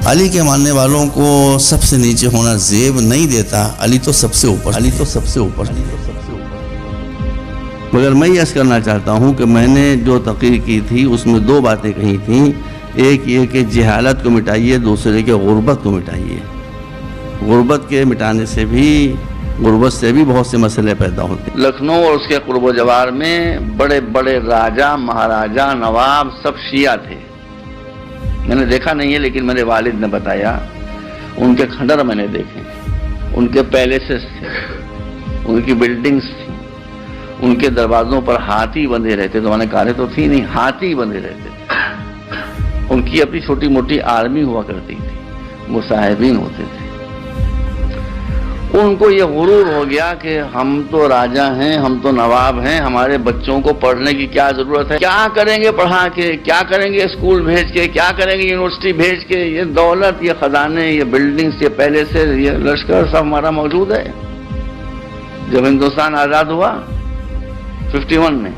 علی کے ماننے والوں کو سب سے نیچے ہونا زیب نہیں دیتا، علی تو سب سے اوپر، علی تو سب سے اوپر۔ مگر میں یہ عرض کرنا چاہتا ہوں کہ میں نے جو تقریر کی تھی اس میں دو باتیں کہی تھیں، ایک یہ کہ جہالت کو مٹائیے، دوسرے کہ غربت کو مٹائیے۔ غربت کے مٹانے سے بھی، غربت سے بھی بہت سے مسئلے پیدا ہوتے ہیں۔ لکھنؤ اور اس کے قرب و جوار میں بڑے بڑے راجا، مہاراجا، نواب سب شیعہ تھے۔ میں نے دیکھا نہیں ہے لیکن میرے والد نے بتایا، ان کے کھنڈر میں نے دیکھے، ان کے پیلیسز تھے، ان کی بلڈنگز تھیں، ان کے دروازوں پر ہاتھی بندھے رہتے، زمانے کاریں تو تھی نہیں، ہاتھی بندھے رہتے تھے۔ ان کی اپنی چھوٹی موٹی آرمی ہوا کرتی تھی، مصاحبین ہوتے تھے۔ ان کو یہ غرور ہو گیا کہ ہم تو راجا ہیں، ہم تو نواب ہیں، ہمارے بچوں کو پڑھنے کی کیا ضرورت ہے، کیا کریں گے پڑھا کے، کیا کریں گے اسکول بھیج کے، کیا کریں گے یونیورسٹی بھیج کے، یہ دولت، یہ خزانے، یہ بلڈنگز، یہ پیلیسز، یہ لشکر سب ہمارا موجود ہے۔ جب ہندوستان آزاد ہوا 51 میں،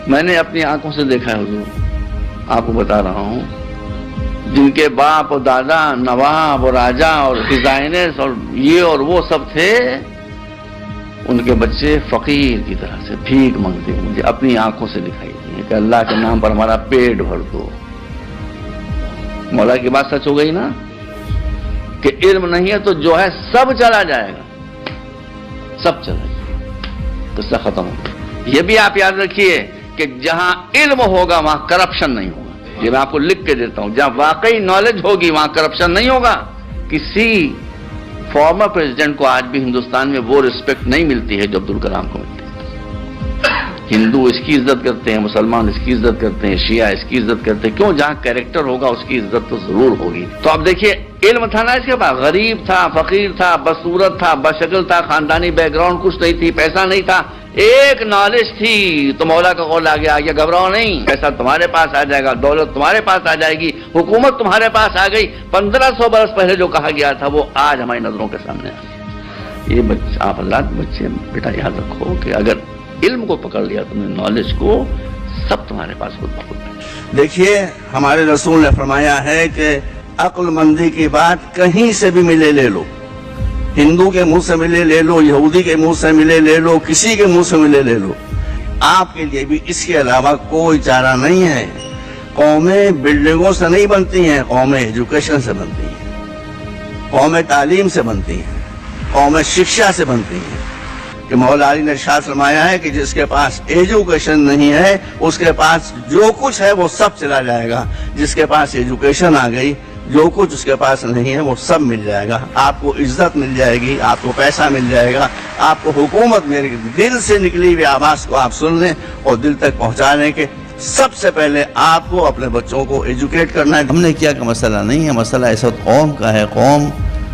میں نے اپنی آنکھوں سے دیکھا ہے حضور، آپ کو بتا رہا ہوں، جن کے باپ اور دادا نواب اور راجا اور ڈیزائنرز اور یہ اور وہ سب تھے، ان کے بچے فقیر کی طرح سے بھیک مانگتے، مجھے اپنی آنکھوں سے دکھائی دی کہ اللہ کے نام پر ہمارا پیٹ بھر دو۔ مولا کی بات سچ ہو گئی نا کہ علم نہیں ہے تو جو ہے سب چلا جائے گا، سب چلا جائے گا، قصہ ختم ہو گیا۔ یہ بھی آپ یاد رکھیے کہ جہاں علم ہوگا وہاں کرپشن نہیں ہوگا۔ یہ میں آپ کو لکھ کے دیتا ہوں، جہاں واقعی نالج ہوگی وہاں کرپشن نہیں ہوگا۔ کسی فارمر پریزیڈنٹ کو آج بھی ہندوستان میں وہ رسپیکٹ نہیں ملتی ہے جو عبدالکلام کو ملتی ہے۔ ہندو اس کی عزت کرتے ہیں، مسلمان اس کی عزت کرتے ہیں، شیعہ اس کی عزت کرتے ہیں، کیوں؟ جہاں کیریکٹر ہوگا اس کی عزت تو ضرور ہوگی۔ تو اب دیکھیے، علم تھا نا اس کے پاس، غریب تھا، فقیر تھا، بدصورت تھا، بشکل تھا، خاندانی بیک گراؤنڈ کچھ نہیں تھی، پیسہ نہیں تھا، ایک نالج تھی، تو مولا کا قول آ گیا، یہ گھبراؤ نہیں، پیسہ تمہارے پاس آ جائے گا، دولت تمہارے پاس آ جائے گی، حکومت تمہارے پاس آ گئی۔ 1500 برس پہلے جو کہا گیا تھا وہ آج ہماری نظروں کے سامنے آ گیا۔ یہ آپ اللہ کے بچے بیٹا یاد رکھو کہ اگر علم کو پکڑ لیا تم نے، نالج کو، سب تمہارے پاس خود بخود ہے۔ دیکھیے، ہمارے رسول نے فرمایا ہے کہ عقل مندی کی بات کہیں سے بھی ملے لے لو، ہندو کے منہ سے ملے لے لو، یہودی کے منہ سے ملے لے لو، کسی کے منہ سے ملے لے لو، آپ کے لیے بھی اس کے علاوہ کوئی چارہ نہیں ہے۔ قومیں بلڈنگوں سے نہیں بنتی ہیں، قومیں ایجوکیشن سے بنتی ہیں، قومیں تعلیم سے بنتی ہیں، قومیں شکشا سے بنتی ہیں۔ کہ مولا علی نے ارشاد فرمایا ہے کہ جس کے پاس ایجوکیشن نہیں ہے اس کے پاس جو کچھ ہے وہ سب چلا جائے گا، جس کے پاس ایجوکیشن آ گئی جو کچھ اس کے پاس نہیں ہے وہ سب مل جائے گا۔ آپ کو عزت مل جائے گی، آپ کو پیسہ مل جائے گا، آپ کو حکومت ملے گی۔ دل سے نکلی ہوئی آواز کو آپ سن لیں اور دل تک پہنچا لیں کہ سب سے پہلے آپ کو اپنے بچوں کو ایجوکیٹ کرنا ہے۔ ہم نے کیا کہ مسئلہ نہیں ہے، مسئلہ اس وقت قوم کا ہے۔ قوم،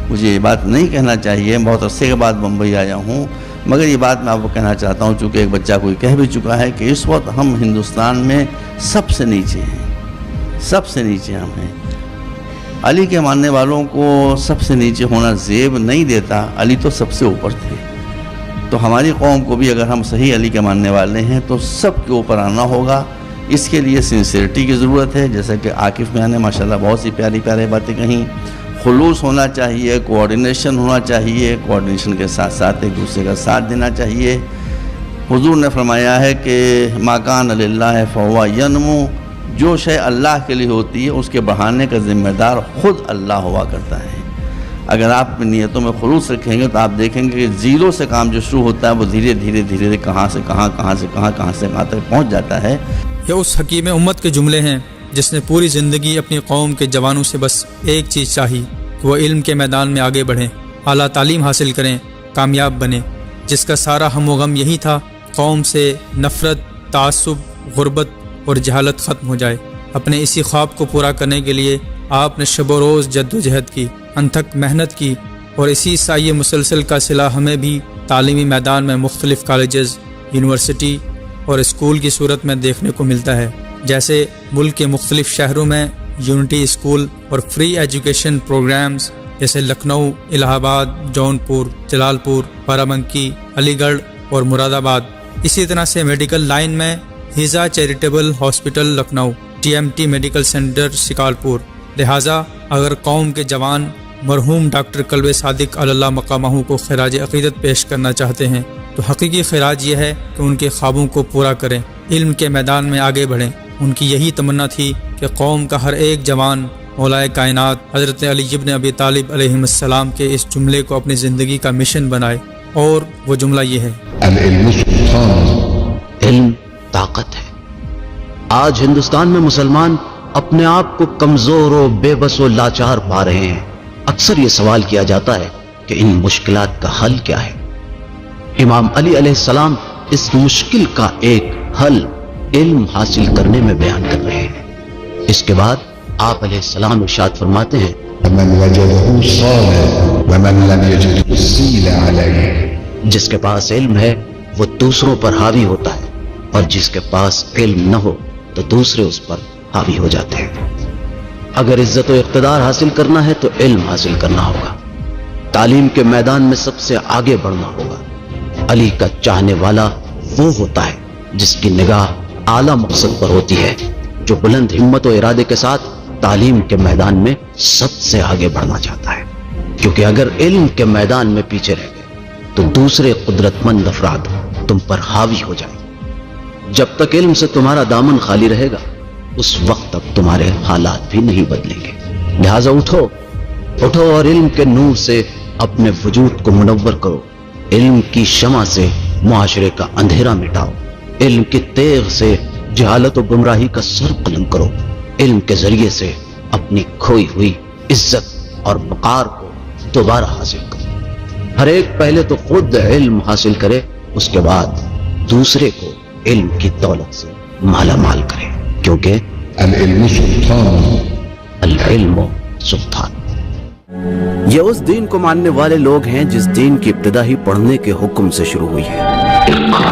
مجھے یہ بات نہیں کہنا چاہیے، بہت عرصے کے بعد بمبئی آیا ہوں، مگر یہ بات میں آپ کو کہنا چاہتا ہوں چونکہ ایک بچہ کوئی کہہ بھی چکا ہے کہ اس وقت ہم ہندوستان میں سب سے نیچے ہیں، سب سے نیچے ہم ہیں۔ علی کے ماننے والوں کو سب سے نیچے ہونا زیب نہیں دیتا، علی تو سب سے اوپر تھے۔ تو ہماری قوم کو بھی اگر ہم صحیح علی کے ماننے والے ہیں تو سب کے اوپر آنا ہوگا۔ اس کے لیے سنسیئرٹی کی ضرورت ہے، جیسا کہ عاقف میاں نے ماشاءاللہ بہت سی پیاری پیاری باتیں کہیں۔ خلوص ہونا چاہیے، کوآرڈینیشن ہونا چاہیے، کوآرڈینیشن کے ساتھ ساتھ ایک دوسرے کا ساتھ دینا چاہیے۔ حضور نے فرمایا ہے کہ ما کان للہ فہو ینمو، جو شے اللہ کے لیے ہوتی ہے اس کے بڑھانے کا ذمہ دار خود اللہ ہوا کرتا ہے۔ اگر آپ اپنی نیتوں میں خلوص رکھیں گے تو آپ دیکھیں گے کہ زیرو سے کام جو شروع ہوتا ہے وہ دھیرے دھیرے دھیرے کہاں سے کہاں تک پہنچ جاتا ہے۔ یہ اس حکیم امت کے جملے ہیں جس نے پوری زندگی اپنی قوم کے جوانوں سے بس ایک چیز چاہی کہ وہ علم کے میدان میں آگے بڑھیں، اعلیٰ تعلیم حاصل کریں، کامیاب بنیں، جس کا سارا ہم و غم یہی تھا قوم سے نفرت، تعصب، غربت اور جہالت ختم ہو جائے۔ اپنے اسی خواب کو پورا کرنے کے لیے آپ نے شب و روز جد و جہد کی، انتھک محنت کی، اور اسی سائے مسلسل کا صلہ ہمیں بھی تعلیمی میدان میں مختلف کالجز، یونیورسٹی اور اسکول کی صورت میں دیکھنے کو ملتا ہے۔ جیسے ملک کے مختلف شہروں میں یونٹی اسکول اور فری ایجوکیشن پروگرامز جیسے لکھنؤ، الہ آباد، جونپور، جلال پور، بارہ بنکی، علی گڑھ اور مراد آباد۔ اسی طرح سے میڈیکل لائن میں ہیزا charitable hospital Lucknow, TMT medical centre Shikarpur. لہٰذا اگر قوم کے جوان مرحوم ڈاکٹر کلب صادق اللہ مقامہ کو خراج عقیدت پیش کرنا چاہتے ہیں تو حقیقی خراج یہ ہے کہ ان کے خوابوں کو پورا کریں، علم کے میدان میں آگے بڑھیں۔ ان کی یہی تمنا تھی کہ قوم کا ہر ایک جوان مولا کائنات حضرت علی ابن ابی طالب علیہ السلام کے اس جملے کو اپنی زندگی کا مشن بنائے، اور وہ جملہ یہ ہے: العلم سلطان، علم طاقت ہے۔ آج ہندوستان میں مسلمان اپنے آپ کو کمزور و بے بس و لاچار پا رہے ہیں۔ اکثر یہ سوال کیا جاتا ہے کہ ان مشکلات کا حل کیا ہے؟ امام علی علیہ السلام اس مشکل کا ایک حل علم حاصل کرنے میں بیان کر رہے ہیں۔ اس کے بعد آپ علیہ السلام ارشاد فرماتے ہیں: من وجده صال ومن لم يجده سيل عليه، جس کے پاس علم ہے وہ دوسروں پر حاوی ہوتا ہے، اور جس کے پاس علم نہ ہو تو دوسرے اس پر حاوی ہو جاتے ہیں۔ اگر عزت و اقتدار حاصل کرنا ہے تو علم حاصل کرنا ہوگا، تعلیم کے میدان میں سب سے آگے بڑھنا ہوگا۔ علی کا چاہنے والا وہ ہوتا ہے جس کی نگاہ اعلیٰ مقصد پر ہوتی ہے، جو بلند ہمت و ارادے کے ساتھ تعلیم کے میدان میں سب سے آگے بڑھنا چاہتا ہے، کیونکہ اگر علم کے میدان میں پیچھے رہ گئے تو دوسرے قدرت مند افراد تم پر حاوی ہو جائیں۔ جب تک علم سے تمہارا دامن خالی رہے گا اس وقت تک تمہارے حالات بھی نہیں بدلیں گے۔ لہٰذا اٹھو اور علم کے نور سے اپنے وجود کو منور کرو، علم کی شمع سے معاشرے کا اندھیرا مٹاؤ، علم کی تیغ سے جہالت و گمراہی کا سر قلم کرو، علم کے ذریعے سے اپنی کھوئی ہوئی عزت اور وقار کو دوبارہ حاصل کرو۔ ہر ایک پہلے تو خود علم حاصل کرے، اس کے بعد دوسرے کو علم کی دولت سے مالا مال کرے، کیونکہ العلم سلطان، العلم سلطان۔ یہ اس دین کو ماننے والے لوگ ہیں جس دین کی ابتدا ہی پڑھنے کے حکم سے شروع ہوئی ہے۔